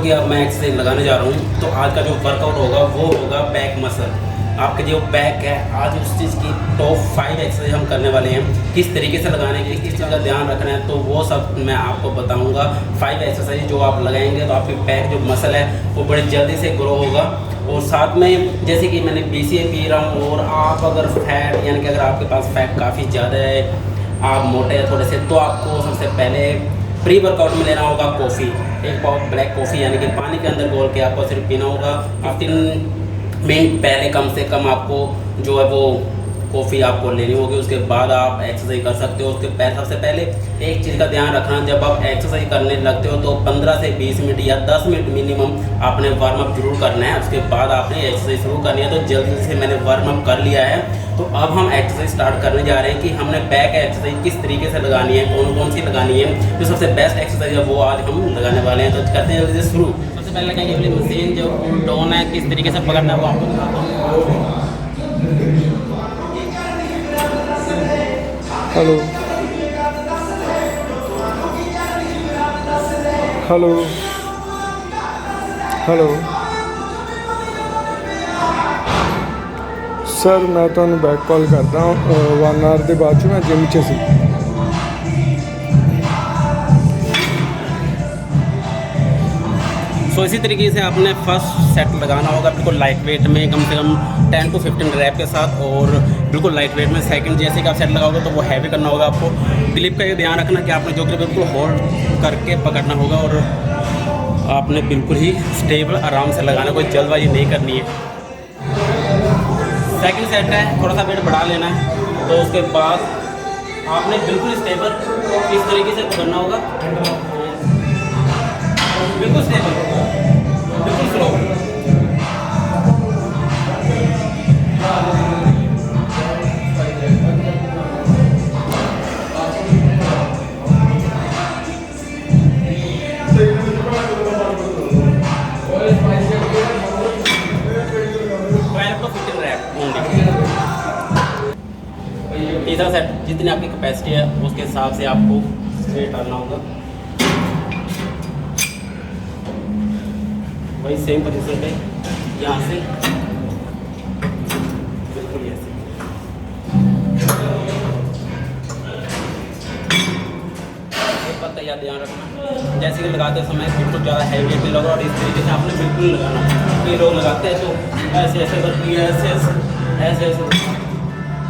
जो कि अब मैं एक्सरसाइज लगाने जा रहा हूँ, तो आज का जो वर्कआउट होगा वो होगा बैक मसल। आपके जो बैक है, आज उस चीज़ की टॉप 5 एक्सरसाइज हम करने वाले हैं, किस तरीके से लगाने के लिए, किस चीज़ का ध्यान रखना है, तो वो सब मैं आपको बताऊंगा। 5 एक्सरसाइज जो आप लगाएंगे तो आपकी बैक जो मसल है वो बड़े जल्दी से ग्रो होगा। और साथ में जैसे कि मैंने BCA पी रहा हूँ, और आप अगर फैट यानी कि अगर आपके पास फैट काफ़ी ज़्यादा है, आप मोटे हैं थोड़े से, तो आपको सबसे पहले प्री वर्कआउट में लेना होगा कॉफ़ी, एक पाव ब्लैक कॉफ़ी यानी कि पानी के अंदर घोल के आपको सिर्फ पीना होगा। आप 3 मिनट पहले कम से कम आपको जो है वो कॉफ़ी आपको लेनी होगी। उसके बाद आप एक्सरसाइज कर सकते हो। उसके सबसे पहले एक चीज़ का ध्यान रखना, जब आप एक्सरसाइज करने लगते हो तो 15 से 20 मिनट या 10 मिनट मिनिमम आपने वार्म अप जरूर करना है। उसके बाद आपने एक्सरसाइज शुरू करनी है। तो जल्दी से मैंने वार्म अप कर लिया है, तो अब हम एक्सरसाइज स्टार्ट करने जा रहे हैं कि हमने बैक एक्सरसाइज किस तरीके से लगानी है, कौन कौन सी लगानी है। जो सबसे बेस्ट एक्सरसाइज है वो आज हम लगाने वाले हैं। तो करते हैं जल्दी से शुरू। सबसे पहले लगाएंगे अपनी मशीन, जो पुल डाउन है किस तरीके से पकड़ना है वो आपको दिखाता हूँ। हेलो हेलो हेलो सर, मैं ਤੁਹਾਨੂੰ बैक कॉल करता हूँ 1 आवर के बाद मैं जिम च सी। सो इसी तरीके से आपने फर्स्ट सेट लगाना होगा बिल्कुल लाइट वेट में, कम से कम 10 to 15 रैप के साथ, और बिल्कुल लाइट वेट में। सेकंड जैसे कि आप सेट लगाओगे तो वो हैवी करना होगा आपको। ग्रिप का ये ध्यान रखना कि आपने जो ग्रिप बिल्कुल होल्ड करके पकड़ना होगा, और आपने बिल्कुल ही स्टेबल आराम से लगाना, कोई जल्दबाजी नहीं करनी है। सेकंड सेट है, थोड़ा सा वेट बढ़ा लेना है। तो उसके बाद आपने बिल्कुल स्टेबल इस तरीके से पकड़ना होगा, बिल्कुल स्टेबल, बिल्कुल स्लो। तीसरा सेट, जितनी आपकी कैपेसिटी है उसके हिसाब से आपको वेट डालना होगा। वही सेम पोजीशन पे यहाँ से बिल्कुल ऐसे। एक बात का याद ध्यान रखना, जैसे कि लगाते समय बिल्कुल ज़्यादा हैवी वेट नहीं लगा, और इस तरीके से आपने बिल्कुल लगाना। कई लोग लगाते हैं तो ऐसे ऐसे करके ऐसे ऐसे ऐसे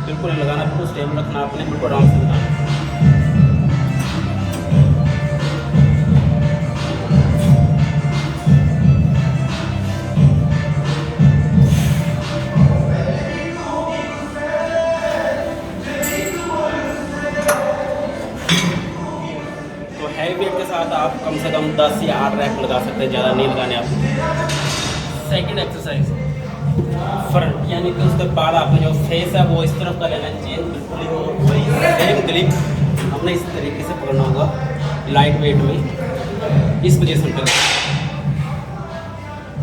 बिल्कुल लगाना, बिल्कुल स्टेबल रखना आपने, बिल्कुल आराम से लगाना। तो हैवी वेट के साथ आप कम से कम 10 या 8 रैप लगा सकते हैं, ज़्यादा नहीं लगाने आपको। सेकंड एक्सरसाइज फ्रंट, यानी कि उसके बाद आपने जो फेस है वो इस तरफ का लेना चाहिए बिल्कुल ही, और वही सेम ग्रिप हमने इस तरीके से पकड़ना होगा लाइट वेट में, इस पोजीशन पर।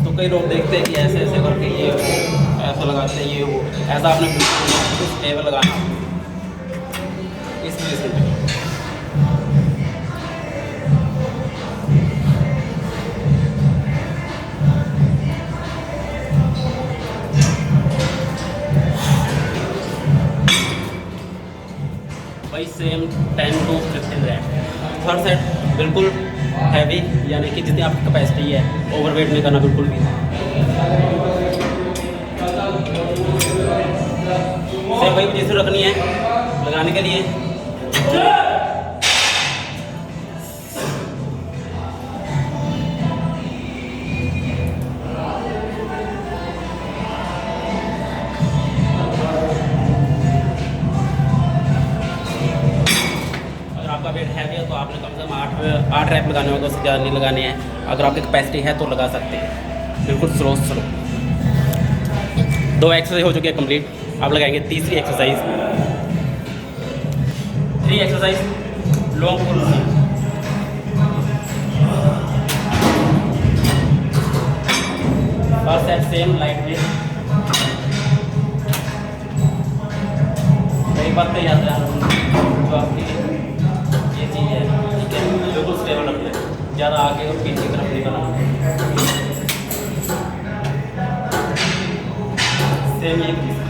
तो कई लोग देखते हैं कि ऐसे ऐसे करके ये ऐसा लगाते हैं, ये वो ऐसा आपने बिल्कुल स्टेबल लगाना इस पोजीशन पर। वही same 10 to 15 rep. Third set बिल्कुल हैवी, यानी कि जितनी आपकी कैपेसिटी है, ओवरवेट नहीं करना बिल्कुल भी। सेम वही पोजीशन रखनी है लगाने के लिए। आपका वेट हैवी है तो आपने कम से कम 8 रैप लगाने होगा, उससे ज़्यादा नहीं लगाने हैं। अगर आपकी कैपेसिटी है तो लगा सकते हैं, बिल्कुल स्लो। 2 एक्सरसाइज हो चुकी है कंप्लीट। आप लगाएंगे तीसरी exercise, 3 exercise long pull. First set same light weight. कई बात तो याद रखना, जो आपकी ये चीज़ है, ठीक है, बिल्कुल स्टेबल रखना है, ज़्यादा आगे और पीछे की तरफ नहीं बनाना। सेम यही तरीके से।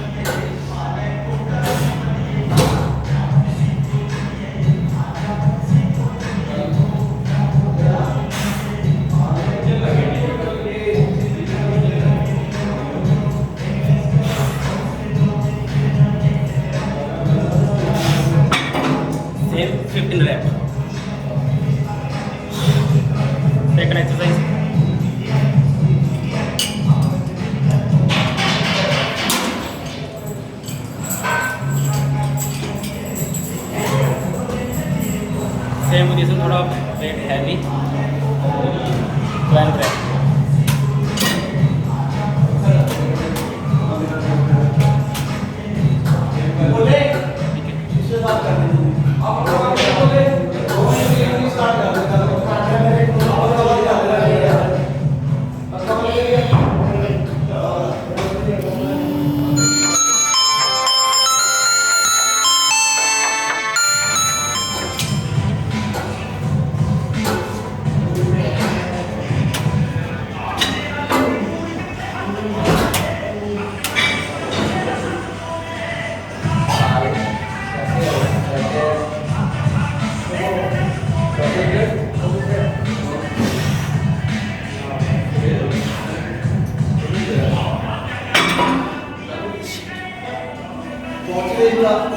Same 15 rep. Second exercise. Same position, थोड़ा weight heavy. 12 rep.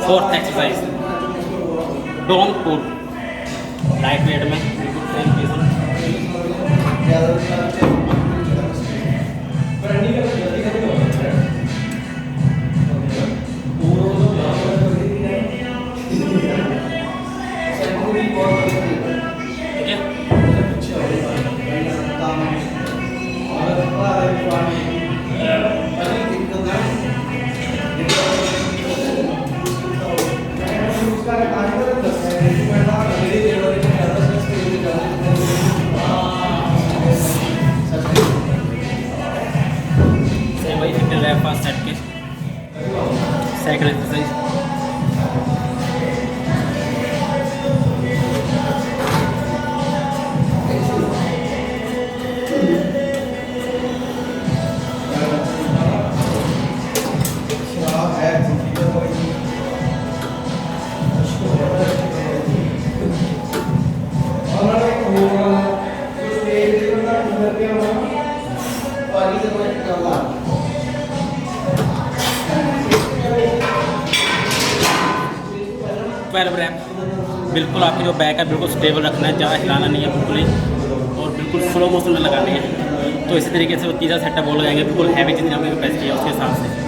Fourth exercise, don't pull. Light weight में बिल्कुल सेम पोजीशन। वही 15 रैप 5 सेट के। Second exercise. रैप। बिल्कुल आपकी जो बैक है बिल्कुल स्टेबल रखना है, ज़्यादा हिलाना नहीं है बिल्कुल ही, और बिल्कुल स्लो मोशन में लगानी है। तो इसी तरीके से वो तीसरा सेटअप वो लगाएंगे बिल्कुल हैवी, जितनी आपकी कैपेसिटी है उसके हिसाब से।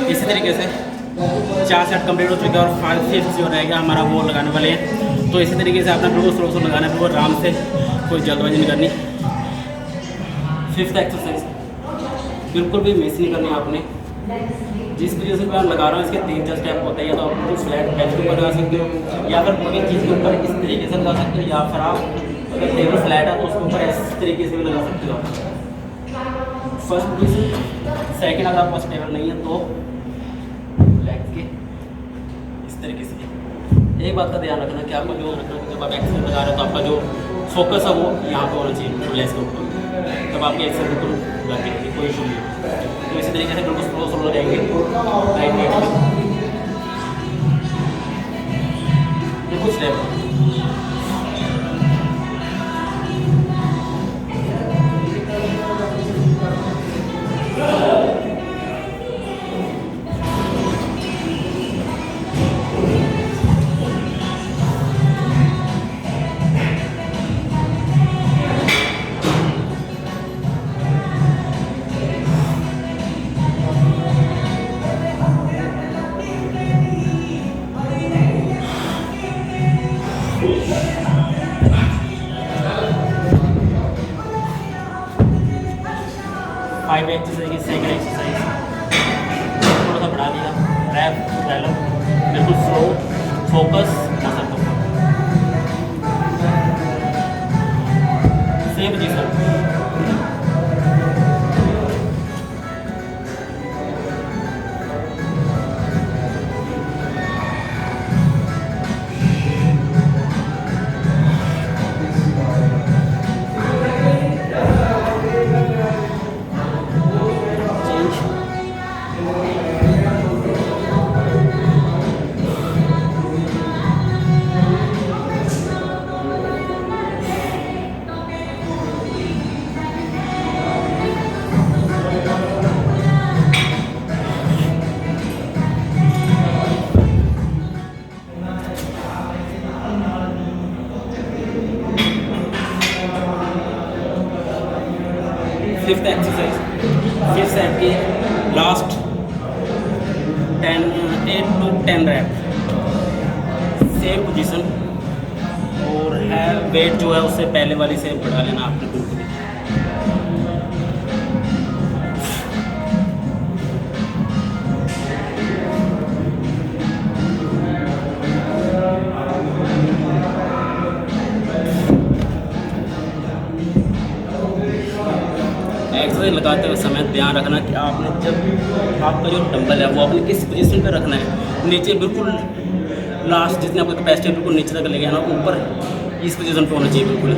इसी तरीके से 4 सेट कंप्लीट हो चुके हैं और 5 जो रहेगा हमारा वो लगाने वाले हैं। तो इसी तरीके से आपने बिल्कुल स्लो लगाना है, बिल्कुल आराम से, कोई जल्दबाजी नहीं करनी। 5th एक्सरसाइज, बिल्कुल भी मिस नहीं करनी आपने। जिस पोजीशन पे मैं लगा रहा हूँ इसके 3-4 स्टेप होते हैं, या तो आप बिल्कुल फ्लैट बेंच के ऊपर लगा सकते हो, या फिर कोई चीज़ के ऊपर इस तरीके से लगा सकते हो, या फिर आप अगर टेबल फ्लैट है तो उसके ऊपर इस तरीके से भी लगा सकते हो। First position. सेकंड, अगर आपके पास टेबल नहीं है तो लेग्स के इस तरीके से। एक बात का ध्यान रखना कि आपको जो रखना है, जब आप एक्सरसाइज लगा रहे हो तो आपका जो फोकस है वो यहाँ पे होना चाहिए, बिल्कुल लेग्स के ऊपर, तब आपकी एक्सरसाइज बिल्कुल लगे, कोई इशू नहीं है। तो इसी तरीके से बिल्कुल स्लो स्लो रहेंगे राइट वेट में, बिल्कुल स्टेप। 5 एक्सरसाइज की सेकंड एक्सरसाइज थोड़ा सा बढ़ा दिया, रैप डेवलप, बिल्कुल स्लो फोकस मसल को, same position. Fifth exercise, fifth set की last 8 to 10 rep, same position, और है वेट जो है उससे पहले वाली से बढ़ा लेना आपने बिल्कुल। एक्सरसाइज लगाते हुए समय ध्यान रखना कि आपने जब आपका जो डंबल है वो आपने किस पोजीशन पे रखना है, नीचे बिल्कुल लास्ट जितनी आपकी कैपेसिटी बिल्कुल नीचे तक ले गया ना, ऊपर इस पोजीशन पे होना चाहिए बिल्कुल।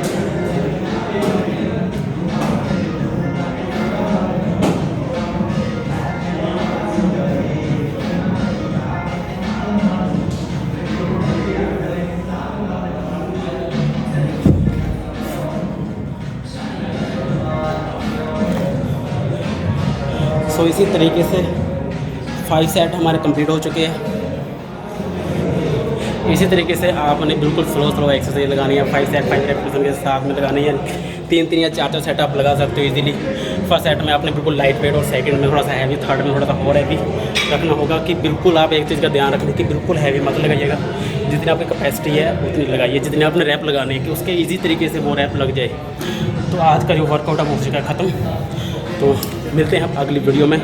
सो इसी तरीके से 5 सेट हमारे कंप्लीट हो चुके हैं। इसी तरीके से आपने बिल्कुल स्लो एक्सरसाइज लगानी है, 5 सेट 5 रेपिटेशन के साथ में लगानी है। 3 या 4 सेट आप लगा सकते हो इजीली। फर्स्ट सेट में आपने बिल्कुल लाइट वेट और सेकंड में थोड़ा सा हैवी, थर्ड में थोड़ा सा और हैवी रखना होगा कि बिल्कुल आप एक चीज़ का ध्यान रखें कि बिल्कुल हैवी मत लगाइएगा, जितनी आपकी कैपेसिटी है उतनी लगाइए, जितने आपने रैप लगाने हैं कि उसके ईजी तरीके से वो रैप लग जाए। तो आज का जो वर्कआउट है वो हो चुका है ख़त्म। तो मिलते हैं अगली वीडियो में।